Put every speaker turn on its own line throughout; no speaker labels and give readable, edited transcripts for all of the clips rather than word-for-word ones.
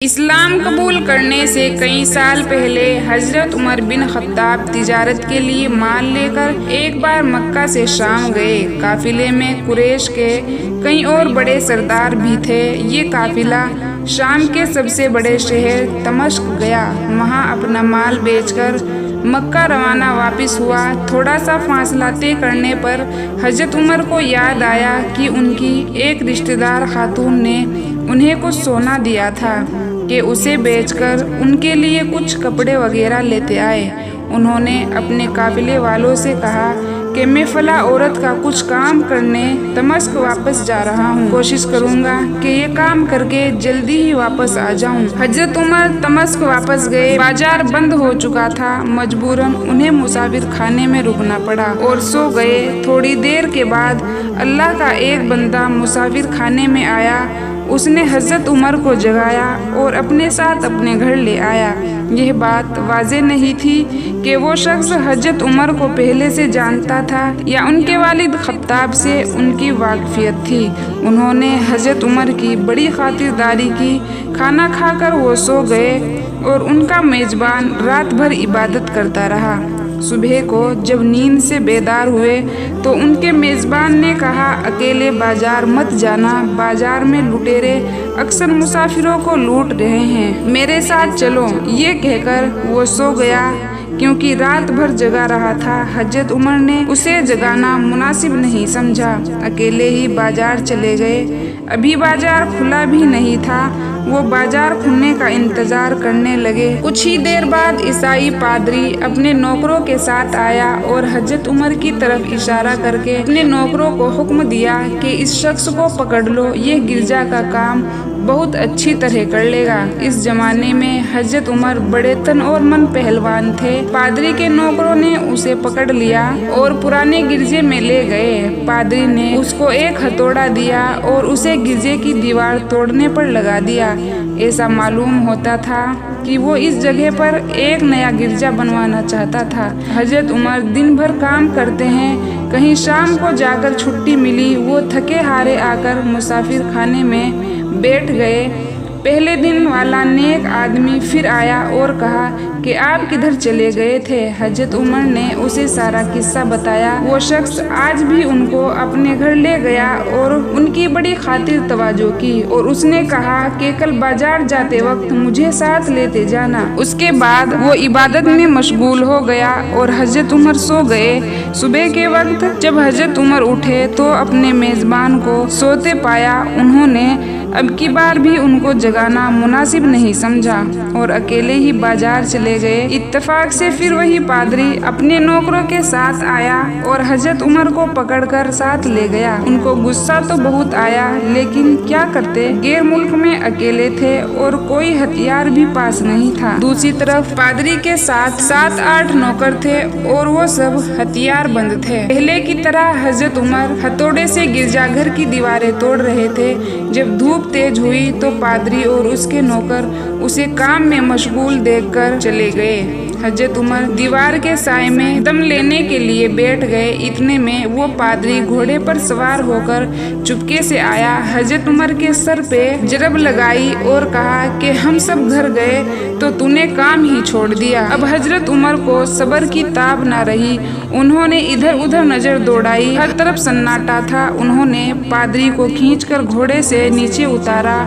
اسلام قبول کرنے سے کئی سال پہلے حضرت عمر بن خطاب تجارت کے لیے مال لے کر ایک بار مکہ سے شام گئے۔ قافلے میں قریش کے کئی اور بڑے سردار بھی تھے۔ یہ قافلہ شام کے سب سے بڑے شہر دمشق گیا، وہاں اپنا مال بیچ کر مکہ روانہ واپس ہوا۔ تھوڑا سا فاصلہ طے کرنے پر حضرت عمر کو یاد آیا کہ ان کی ایک رشتہ دار خاتون نے انہیں کچھ سونا دیا تھا کہ اسے بیچ کر ان کے لیے کچھ کپڑے وغیرہ لیتے آئے۔ انہوں نے اپنے قافلے والوں سے کہا کہ میں فلاں عورت کا کچھ کام کرنے دمشق واپس جا رہا ہوں، کوشش کروں گا کہ یہ کام کر کے جلدی ہی واپس آ جاؤں۔ حضرت عمر دمشق واپس گئے۔ بازار بند ہو چکا تھا، مجبوراً انہیں مسافر خانے میں رکنا پڑا اور سو گئے۔ تھوڑی دیر کے بعد اللہ کا ایک بندہ مسافر خانے میں آیا۔ اس نے حضرت عمر کو جگایا اور اپنے ساتھ اپنے گھر لے آیا۔ یہ بات واضح نہیں تھی کہ وہ شخص حضرت عمر کو پہلے سے جانتا تھا یا ان کے والد خطاب سے ان کی واقفیت تھی۔ انہوں نے حضرت عمر کی بڑی خاطرداری کی۔ کھانا کھا کر وہ سو گئے اور ان کا میزبان رات بھر عبادت کرتا رہا۔ صبح کو جب نیند سے بیدار ہوئے تو ان کے میزبان نے کہا، اکیلے بازار مت جانا، بازار میں لٹیرے اکثر مسافروں کو لوٹ رہے ہیں، میرے ساتھ چلو۔ یہ کہہ کر وہ سو گیا۔ کیونکہ رات بھر جگا رہا تھا، حضرت عمر نے اسے جگانا مناسب نہیں سمجھا۔ اکیلے ہی بازار چلے گئے۔ ابھی بازار کھلا بھی نہیں تھا، وہ بازار کھلنے کا انتظار کرنے لگے۔ کچھ ہی دیر بعد عیسائی پادری اپنے نوکروں کے ساتھ آیا اور حضرت عمر کی طرف اشارہ کر کے اپنے نوکروں کو حکم دیا کہ اس شخص کو پکڑ لو، یہ گرجا کا کام بہت اچھی طرح کر لے گا۔ اس زمانے میں حضرت عمر بڑے تن اور من پہلوان تھے۔ پادری کے نوکروں نے اسے پکڑ لیا اور پرانے گرجے میں لے گئے۔ پادری نے اس کو ایک ہتھوڑا دیا اور اسے گرجے کی دیوار توڑنے پر لگا دیا۔ ایسا معلوم ہوتا تھا کہ وہ اس جگہ پر ایک نیا گرجا بنوانا چاہتا تھا۔ حضرت عمر دن بھر کام کرتے ہیں، کہیں شام کو جا کر چھٹی ملی، وہ تھکے ہارے آ کر مسافر خانے میں بیٹھ گئے۔ پہلے دن والا نیک آدمی پھر آیا اور کہا کہ آپ کدھر چلے گئے تھے؟ حضرت عمر نے اسے سارا قصہ بتایا۔ وہ شخص آج بھی ان کو اپنے گھر لے گیا اور ان کی بڑی خاطر توجہ کی، اور اس نے کہا کہ کل بازار جاتے وقت مجھے ساتھ لیتے جانا۔ اس کے بعد وہ عبادت میں مشغول ہو گیا اور حضرت عمر سو گئے۔ صبح کے وقت جب حضرت عمر اٹھے تو اپنے میزبان کو سوتے پایا۔ انہوں نے اب کی بار بھی ان کو جگانا مناسب نہیں سمجھا اور اکیلے ہی بازار چلے گئے۔ اتفاق سے پھر وہی پادری اپنے نوکروں کے ساتھ آیا اور حضرت عمر کو پکڑ کر ساتھ لے گیا۔ ان کو غصہ تو بہت آیا، لیکن کیا کرتے، غیر ملک میں اکیلے تھے اور کوئی ہتھیار بھی پاس نہیں تھا۔ دوسری طرف پادری کے ساتھ 7-8 نوکر تھے اور وہ سب ہتھیار بند تھے۔ پہلے کی طرح حضرت عمر ہتھوڑے سے گرجا گھر کی دیواریں توڑ رہے تھے۔ جب دھوپ تیز ہوئی تو پادری اور اس کے نوکر اسے کام میں مشغول دیکھ کر چلے گئے۔ حضرت عمر دیوار کے سائے میں دم لینے کے لیے بیٹھ گئے۔ اتنے میں وہ پادری گھوڑے پر سوار ہو کر چپکے سے آیا، حضرت عمر کے سر پہ جرب لگائی اور کہا کہ ہم سب گھر گئے تو تو نے کام ہی چھوڑ دیا۔ اب حضرت عمر کو صبر کی تاب نہ رہی۔ انہوں نے ادھر ادھر نظر دوڑائی، ہر طرف سناٹا تھا۔ انہوں نے پادری کو کھینچ کر گھوڑے سے نیچے اتارا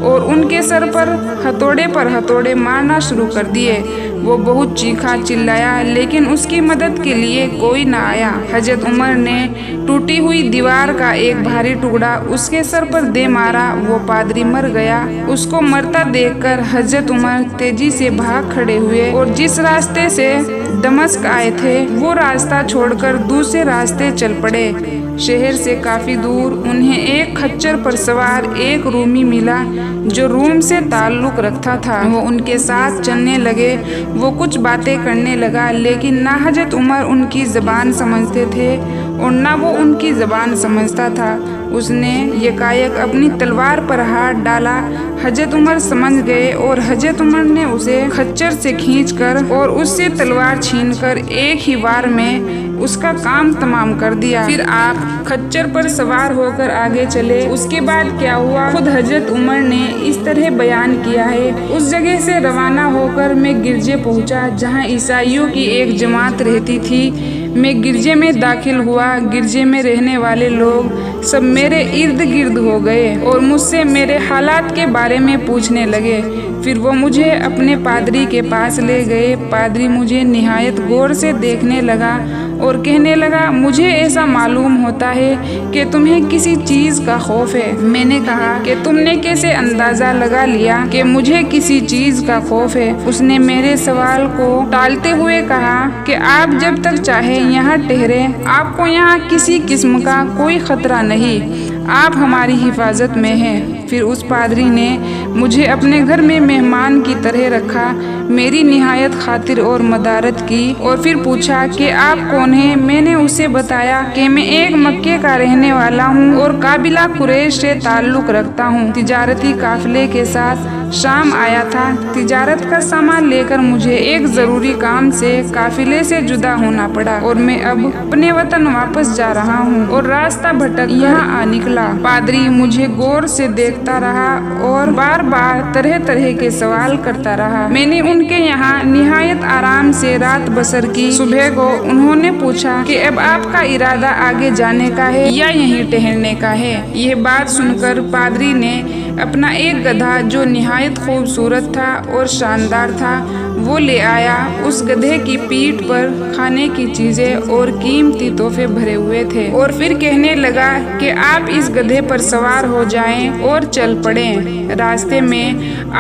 اور ان کے سر پر ہتھوڑے مارنا شروع کر دیے۔ وہ بہت چیخا چلایا، لیکن اس کی مدد کے لیے کوئی نہ آیا۔ حضرت عمر نے ٹوٹی ہوئی دیوار کا ایک بھاری ٹکڑا اس کے سر پر دے مارا، وہ پادری مر گیا۔ اس کو مرتا دیکھ کر حضرت عمر تیزی سے بھاگ کھڑے ہوئے اور جس راستے سے دمشق آئے تھے وہ راستہ چھوڑ کر دوسرے راستے چل پڑے۔ شہر سے کافی دور انہیں ایک خچر پر سوار ایک رومی ملا جو روم سے تعلق رکھتا تھا۔ وہ ان کے ساتھ چلنے لگے۔ وہ کچھ باتیں کرنے لگا، لیکن نہ حضرت عمر ان کی زبان سمجھتے تھے اور نہ وہ ان کی زبان سمجھتا تھا۔ اس نے یکایک اپنی تلوار پر ہاتھ ڈالا۔ حضرت عمر سمجھ گئے اور حضرت عمر نے اسے خچر سے کھینچ کر اور اس سے تلوار چھین کر ایک ہی وار میں اس کا کام تمام کر دیا۔ پھر آپ خچر پر سوار ہو کر آگے چلے۔ اس کے بعد کیا ہوا خود حضرت عمر نے اس طرح بیان کیا ہے۔ اس جگہ سے روانہ ہو کر میں گرجے پہنچا جہاں عیسائیوں کی ایک جماعت رہتی تھی۔ میں گرجے میں داخل ہوا۔ گرجے میں رہنے والے لوگ سب میرے ارد گرد ہو گئے اور مجھ سے میرے حالات کے بارے میں پوچھنے لگے۔ پھر وہ مجھے اپنے پادری کے پاس لے گئے۔ پادری مجھے نہایت غور سے دیکھنے لگا اور کہنے لگا، مجھے ایسا معلوم ہوتا ہے کہ تمہیں کسی چیز کا خوف ہے۔ میں نے کہا کہ تم نے کیسے اندازہ لگا لیا کہ مجھے کسی چیز کا خوف ہے؟ اس نے میرے سوال کو ٹالتے ہوئے کہا کہ آپ جب تک چاہے یہاں ٹھہرے، آپ کو یہاں کسی قسم کا کوئی خطرہ نہیں، آپ ہماری حفاظت میں ہیں۔ پھر اس پادری نے مجھے اپنے گھر میں مہمان کی طرح رکھا، میری نہایت خاطر اور مدارت کی، اور پھر پوچھا کہ آپ کون ہیں؟ میں نے اسے بتایا کہ میں ایک مکے کا رہنے والا ہوں اور قبیلہ قریش سے تعلق رکھتا ہوں، تجارتی قافلے کے ساتھ شام آیا تھا۔ تجارت کا سامان لے کر مجھے ایک ضروری کام سے قافلے سے جدا ہونا پڑا اور میں اب اپنے وطن واپس جا رہا ہوں اور راستہ بھٹک یہاں آ نکلا۔ پادری مجھے غور سے دیکھتا رہا اور بار بار طرح طرح کے سوال کرتا رہا۔ میں نے ان کے یہاں نہایت آرام سے رات بسر کی۔ صبح کو انہوں نے پوچھا کہ اب آپ کا ارادہ آگے جانے کا ہے یا یہیں ٹہلنے کا ہے؟ یہ بات سن کر پادری نے اپنا ایک گدھا جو نہایت خوبصورت تھا اور شاندار تھا وہ لے آیا۔ اس گدھے کی پیٹھ پر کھانے کی چیزیں اور قیمتی تحفے بھرے ہوئے تھے اور پھر کہنے لگا کہ آپ اس گدھے پر سوار ہو جائیں اور چل پڑیں۔ راستے میں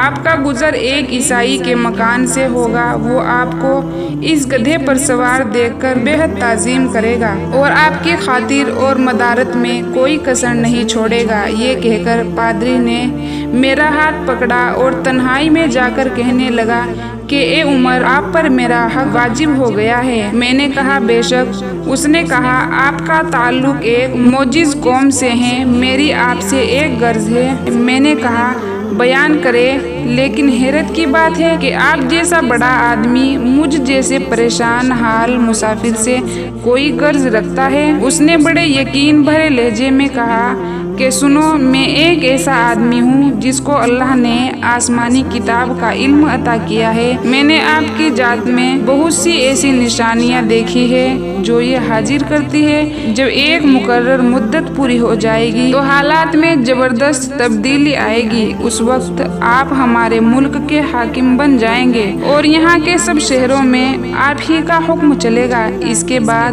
آپ کا گزر ایک عیسائی کے مکان سے ہوگا، وہ آپ کو اس گدھے پر سوار دیکھ کر بے حد تعظیم کرے گا اور آپ کی خاطر اور مدارت میں کوئی کسر نہیں چھوڑے گا۔ یہ کہہ کر پادری نے میرا ہاتھ پکڑا اور تنہائی میں جا کر کہنے لگا کہ اے عمر، آپ پر میرا حق واجب ہو گیا ہے۔ میں نے کہا بے شک۔ اس نے کہا آپ کا تعلق ایک معجز قوم سے ہے، میری آپ سے ایک غرض ہے۔ میں نے کہا بیان کرے، لیکن حیرت کی بات ہے کہ آپ جیسا بڑا آدمی مجھ جیسے پریشان حال مسافر سے کوئی غرض رکھتا ہے؟ اس نے بڑے یقین بھرے لہجے میں کہا کہ سنو، میں ایک ایسا آدمی ہوں جس کو اللہ نے آسمانی کتاب کا علم عطا کیا ہے۔ میں نے آپ کی ذات میں بہت سی ایسی نشانیاں دیکھی ہے جو یہ حاضر کرتی ہے جب ایک مقرر مدت پوری ہو جائے گی تو حالات میں زبردست تبدیلی آئے گی۔ اس وقت آپ ہمارے ملک کے حاکم بن جائیں گے اور یہاں کے سب شہروں میں آپ ہی کا حکم چلے گا۔ اس کے بعد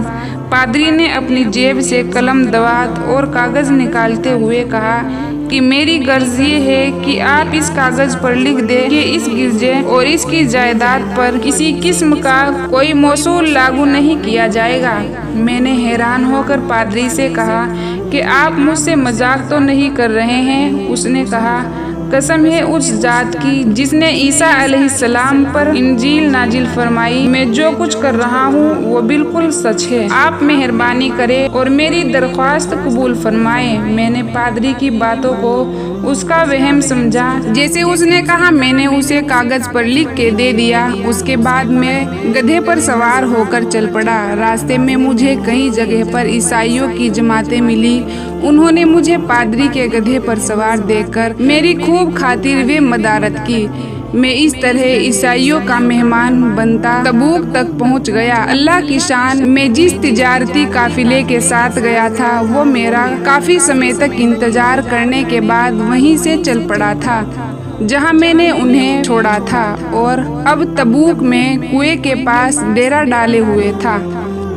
پادری نے اپنی جیب سے قلم، دوات اور کاغذ نکالتے ہوئے کہا کہ میری غرض یہ ہے کہ آپ اس کاغذ پر لکھ دیں کہ اس گرجے اور اس کی جائیداد پر کسی قسم کا کوئی موصول لاگو نہیں کیا جائے گا۔ میں نے حیران ہو کر پادری سے کہا کہ آپ مجھ سے مذاق تو نہیں کر رہے ہیں؟ اس نے کہا قسم ہے اس ذات کی جس نے عیسیٰ علیہ السلام پر انجیل نازل فرمائی، میں جو کچھ کر رہا ہوں وہ بالکل سچ ہے۔ آپ مہربانی کریں اور میری درخواست قبول فرمائیں۔ میں نے پادری کی باتوں کو اس کا وہم سمجھا۔ جیسے اس نے کہا میں نے اسے کاغذ پر لکھ کے دے دیا۔ اس کے بعد میں گدھے پر سوار ہو کر چل پڑا۔ راستے میں مجھے کئی جگہ پر عیسائیوں کی جماعتیں ملی۔ انہوں نے مجھے پادری کے گدھے پر سوار دیکھ کر میری خوب خاطر و مدارت کی۔ میں اس طرح عیسائیوں کا مہمان بنتا تبوک تک پہنچ گیا۔ اللہ کی شان، میں جس تجارتی قافلے کے ساتھ گیا تھا وہ میرا کافی سمے تک انتظار کرنے کے بعد وہیں سے چل پڑا تھا جہاں میں نے انہیں چھوڑا تھا اور اب تبوک میں کنویں کے پاس ڈیرا ڈالے ہوئے تھا۔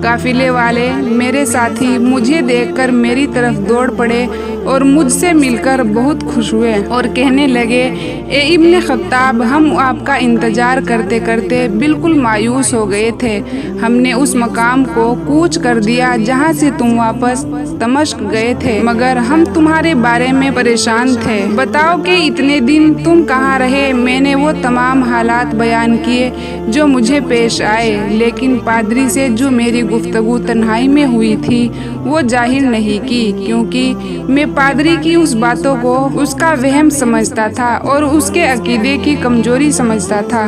قافلے والے میرے ساتھی مجھے دیکھ کر میری طرف دوڑ پڑے اور مجھ سے مل کر بہت خوش ہوئے اور کہنے لگے اے ابن خطاب، ہم آپ کا انتظار کرتے کرتے بالکل مایوس ہو گئے تھے۔ ہم نے اس مقام کو کوچ کر دیا جہاں سے تم واپس دمشق گئے تھے، مگر ہم تمہارے بارے میں پریشان تھے۔ بتاؤ کہ اتنے دن تم کہاں رہے؟ میں نے وہ تمام حالات بیان کیے جو مجھے پیش آئے، لیکن پادری سے جو میری گفتگو تنہائی میں ہوئی تھی وہ ظاہر نہیں کی، کیونکہ میں پادری کی اس باتوں کو اس کا وہم سمجھتا تھا اور اس کے عقیدے کی کمزوری سمجھتا تھا۔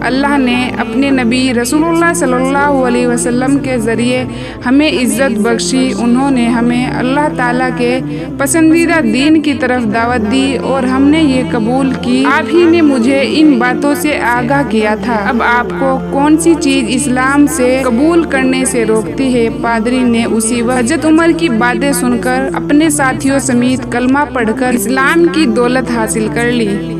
اللہ نے اپنے نبی رسول اللہ صلی اللہ علیہ وسلم کے ذریعے ہمیں عزت بخشی۔ انہوں نے ہمیں اللہ تعالیٰ کے پسندیدہ دین کی طرف دعوت دی اور ہم نے یہ قبول کی۔ آپ ہی نے مجھے ان باتوں سے آگاہ کیا تھا۔ اب آپ کو کون سی چیز اسلام سے قبول کرنے سے روکتی ہے؟ پادری نے اسی وقت حضرت عمر کی باتیں سن کر اپنے ساتھیوں سمیت کلمہ پڑھ کر اسلام کی دولت حاصل کر لی۔